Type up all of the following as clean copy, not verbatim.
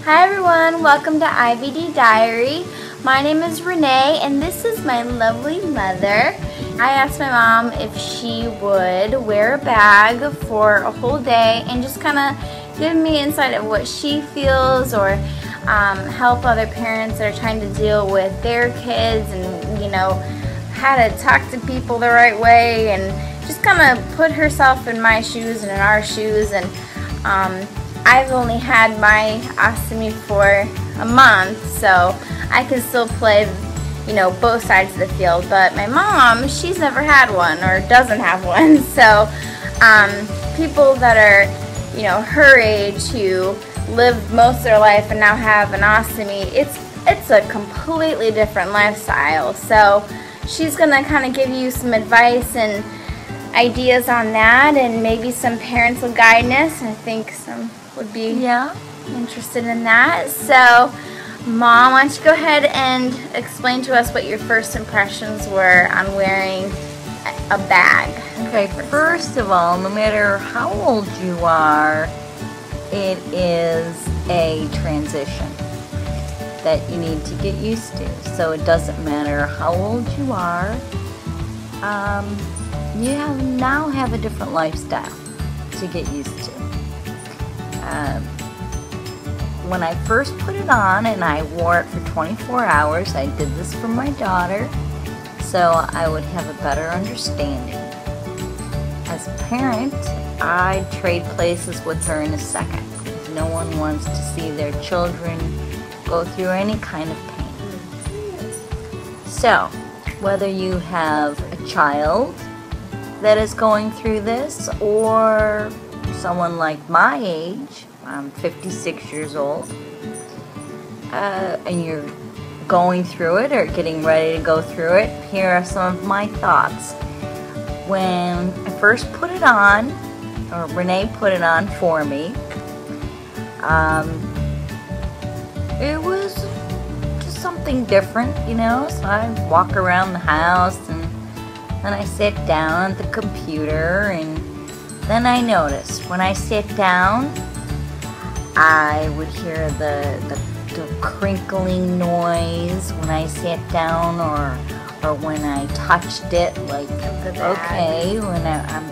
Hi everyone, welcome to IBD Diary. My name is Renee and this is my lovely mother. I asked my mom if she would wear a bag for a whole day and just kind of give me insight of what she feels or help other parents that are trying to deal with their kids and, you know, how to talk to people the right way and just kind of put herself in my shoes and in our shoes. And I've only had my ostomy for a month, so I can still play, you know, both sides of the field. But my mom, she's never had one or doesn't have one. So people that are, you know, her age who lived most of their life and now have an ostomy, it's a completely different lifestyle. So she's gonna kind of give you some advice and ideas on that, and maybe some parental guidance. I think some would be interested in that. So Mom, why don't you go ahead and explain to us what your first impressions were on wearing a bag. Okay, first of all, no matter how old you are, it is a transition that you need to get used to. So it doesn't matter how old you are, you now have a different lifestyle to get used to. When I first put it on and I wore it for 24 hours, I did this for my daughter so I would have a better understanding. As a parent, I'd trade places with her in a second, because no one wants to see their children go through any kind of pain. So, whether you have a child that is going through this, or someone like my age, I'm 56 years old, and you're going through it or getting ready to go through it, here are some of my thoughts. When I first put it on, or Renee put it on for me, it was just something different, you know. So I walk around the house and then I sit down at the computer, and then I noticed when I sit down, I would hear the crinkling noise when I sat down, or when I touched it, like, okay, when I'm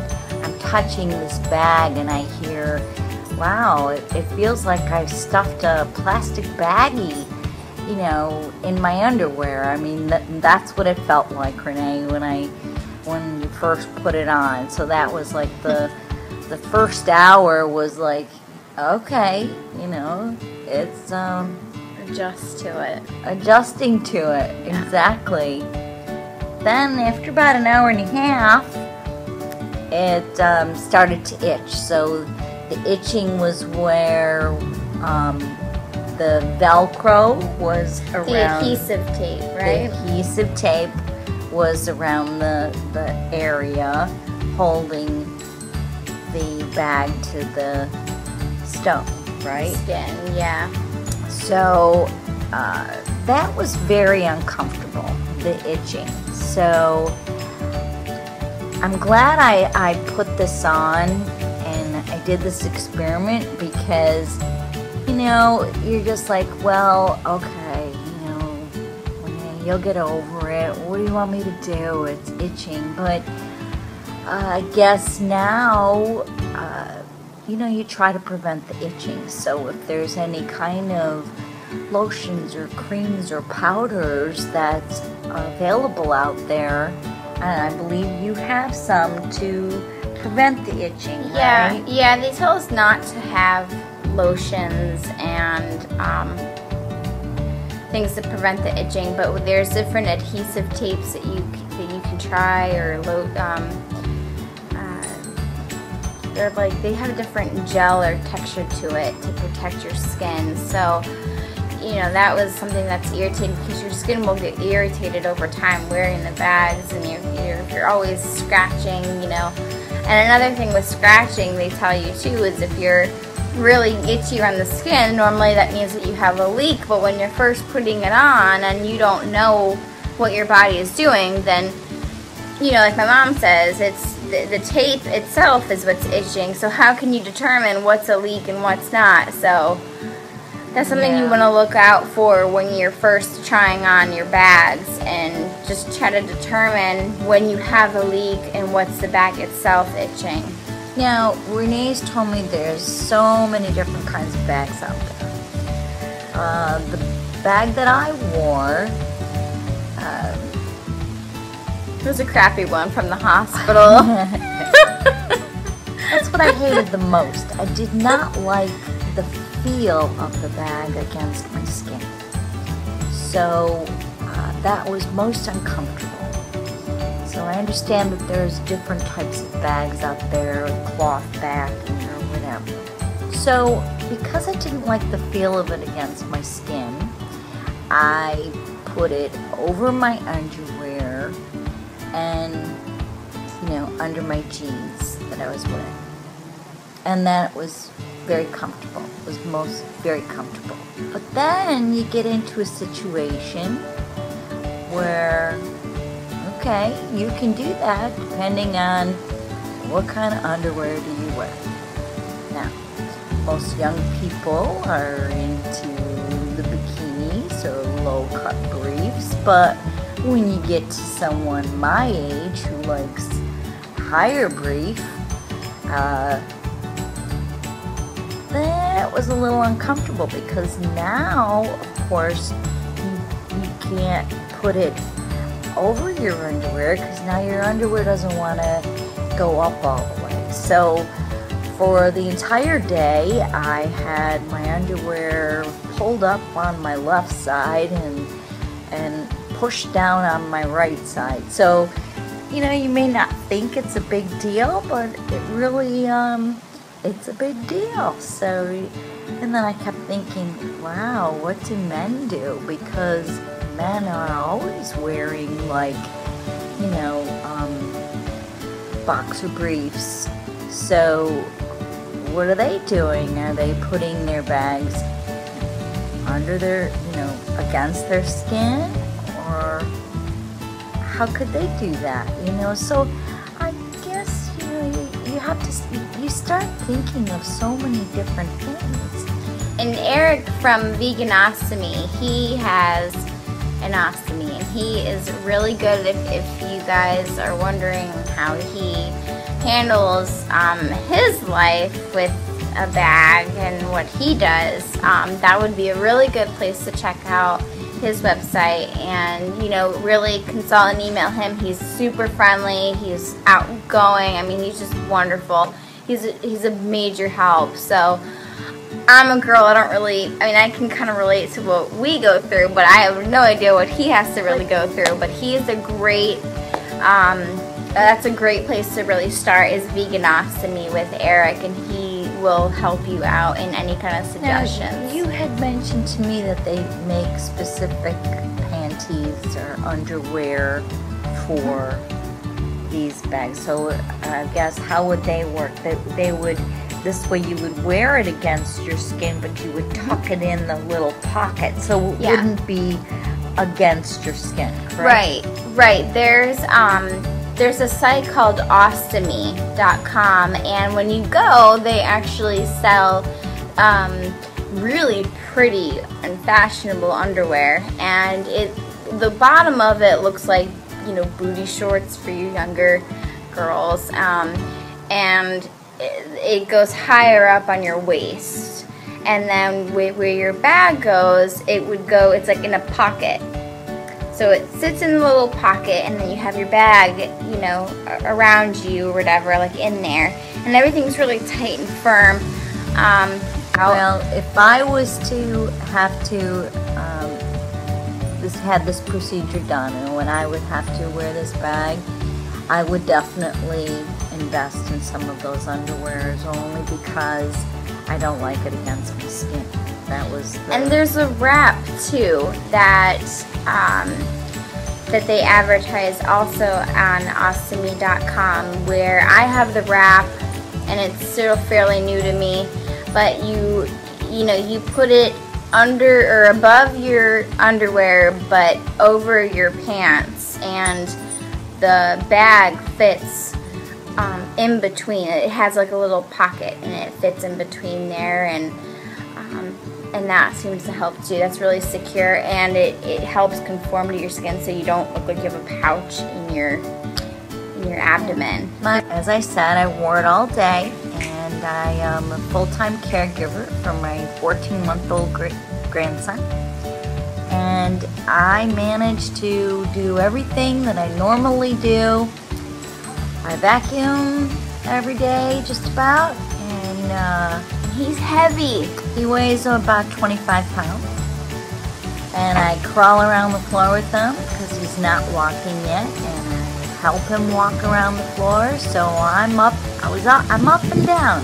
touching this bag and I hear, wow, it feels like I've stuffed a plastic baggie, you know, in my underwear. I mean, that's what it felt like, Renee, when you first put it on. So that was like the first hour was like, okay, you know, it's adjusting to it, yeah. Exactly. Then after about an hour and a half, it started to itch. So the itching was where the Velcro was around. The adhesive tape, right? The adhesive tape was around the area holding the bag to the stone, right? Skin, yeah. So that was very uncomfortable, the itching. So I'm glad I put this on and I did this experiment, because, you know, you're just like, well, okay, you know, you'll get over it. What do you want me to do? It's itching. But I guess now, you know, you try to prevent the itching. So if there's any kind of lotions or creams or powders that's available out there, and I believe you have some to prevent the itching, right? Yeah, they tell us not to have lotions and things to prevent the itching, but there's different adhesive tapes that you can try, or they're like, they have a different gel or texture to it to protect your skin. So, you know, that was something that's irritating, because your skin will get irritated over time wearing the bags, and you're always scratching, you know. And another thing with scratching, they tell you too, is if you're really itchy on the skin, normally that means that you have a leak. But when you're first putting it on and you don't know what your body is doing, then, you know, like my mom says, it's the tape itself is what's itching. So how can you determine what's a leak and what's not? So That's something you Yeah. want to look out for when you're first trying on your bags, and just try to determine when you have a leak and what's the bag itself itching. Now, Renee's told me there's so many different kinds of bags out there. The bag that I wore, It was a crappy one from the hospital. that's what I hated the most. I did not like the feel of the bag against my skin. So that was most uncomfortable. So I understand that there's different types of bags out there, cloth backing or whatever. So because I didn't like the feel of it against my skin, I put it over my underwear and, you know, under my jeans that I was wearing. And that was very comfortable. It was very comfortable. But then you get into a situation where, okay, you can do that depending on what kind of underwear do you wear. Now, most young people are into the bikinis or low-cut briefs, but when you get to someone my age who likes higher brief, that was a little uncomfortable, because now, of course, you can't put it over your underwear, because now your underwear doesn't want to go up all the way. So for the entire day, I had my underwear pulled up on my left side and pushed down on my right side. So, you know, you may not think it's a big deal, but it really, it's a big deal. So, and then I kept thinking, wow, what do men do? Because men are always wearing, like, you know, boxer briefs. So what are they doing? Are they putting their bags under their, you know, against their skin? Or how could they do that? You know, so I guess, you know, you have to, you start thinking of so many different things. And Eric from Vegan Ostomy, he has an ostomy, and he is really good. If you guys are wondering how he handles his life with a bag and what he does, that would be a really good place to check out his website, and, you know, really consult and email him. He's super friendly, he's outgoing, I mean, he's just wonderful. He's a major help. So I'm a girl, I can kind of relate to what we go through, but I have no idea what he has to really go through. But he is a great, that's a great place to really start, is Vegan Ostomy with Eric, and he will help you out in any kind of suggestions. Now, you had mentioned to me that they make specific panties or underwear for these bags. So I guess how would they work? They would, this way you would wear it against your skin, but you would tuck it in the little pocket, so it wouldn't be against your skin, correct? Right. There's a site called Ostomy.com, and when you go, they actually sell really pretty and fashionable underwear, and the bottom of it looks like, you know, booty shorts for you younger girls, and it goes higher up on your waist, and then where your bag goes, it's like in a pocket. So it sits in a little pocket, and then you have your bag, you know, around you or whatever, like in there, and everything's really tight and firm. Well, if I was to have to had this procedure done, and when I would have to wear this bag, I would definitely invest in some of those underwears, only because I don't like it against my skin. That was and there's a wrap too that that they advertise also on Ostomy.com, where I have the wrap, and it's still fairly new to me, but you put it under or above your underwear but over your pants, and the bag fits in between. It has like a little pocket, and it fits in between there, and and that seems to help too. That's really secure, and it helps conform to your skin so you don't look like you have a pouch in your abdomen. As I said, I wore it all day, and I am a full-time caregiver for my 14-month-old grandson. And I managed to do everything that I normally do. I vacuum every day, just about, and he's heavy. He weighs about 25 pounds. And I crawl around the floor with him because he's not walking yet, and I help him walk around the floor. So I'm up and down.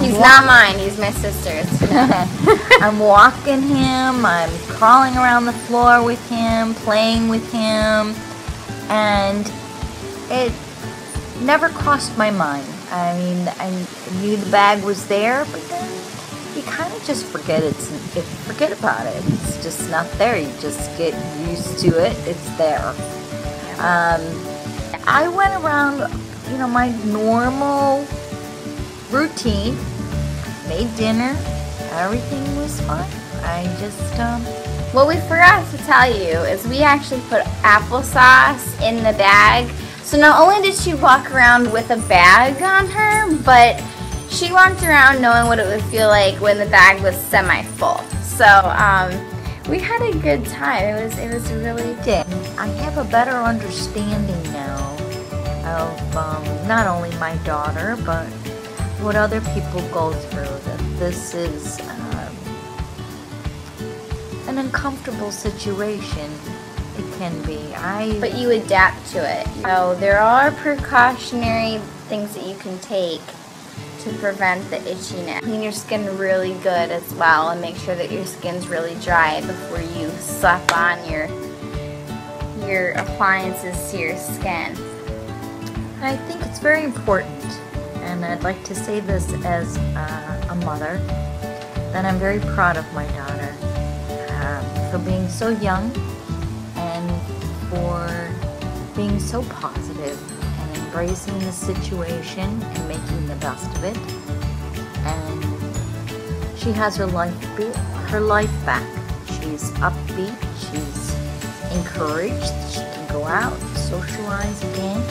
He's not mine, he's my sister's. I'm walking him, I'm crawling around the floor with him, playing with him, and it never crossed my mind. I mean, I knew the bag was there, but then you kind of just forget about it. It's just not there. You just get used to it. It's there. I went around, my normal routine, made dinner, everything was fine. I just, What we forgot to tell you is we actually put applesauce in the bag. So not only did she walk around with a bag on her, but she walked around knowing what it would feel like when the bag was semi-full. So, we had a good time. It was really good. I have a better understanding now of not only my daughter, but what other people go through, that this is an uncomfortable situation. It can be. But you adapt to it. There are precautionary things that you can take to prevent the itchiness. Clean your skin really good as well, and make sure that your skin's really dry before you slap on your appliances to your skin. I think it's very important, and I'd like to say this as a mother, that I'm very proud of my daughter for being so young and for being so positive and embracing the situation and making the best of it. And she has her life back. She's upbeat, she's encouraged, she can go out, socialize again.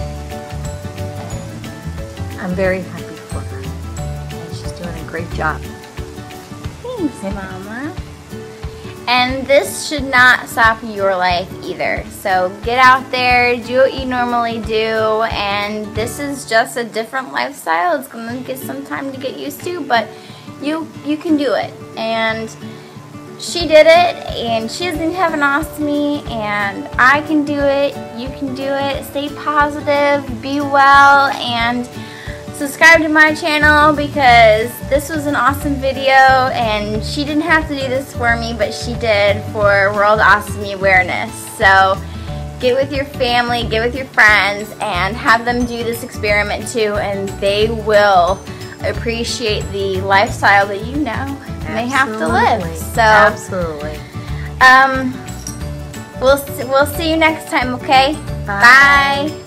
And I'm very happy for her, and she's doing a great job. Thanks, Mama. And this should not stop your life either. So get out there, do what you normally do, and this is just a different lifestyle. It's going to get some time to get used to, but you can do it. And she did it, and she doesn't have an ostomy, and I can do it, you can do it. Stay positive, be well, and subscribe to my channel because this was an awesome video, and she didn't have to do this for me, but she did for World Ostomy Awareness. So get with your family, get with your friends, and have them do this experiment too, and they will appreciate the lifestyle that you know they have to live. So absolutely. We'll see you next time, okay? Bye. Bye.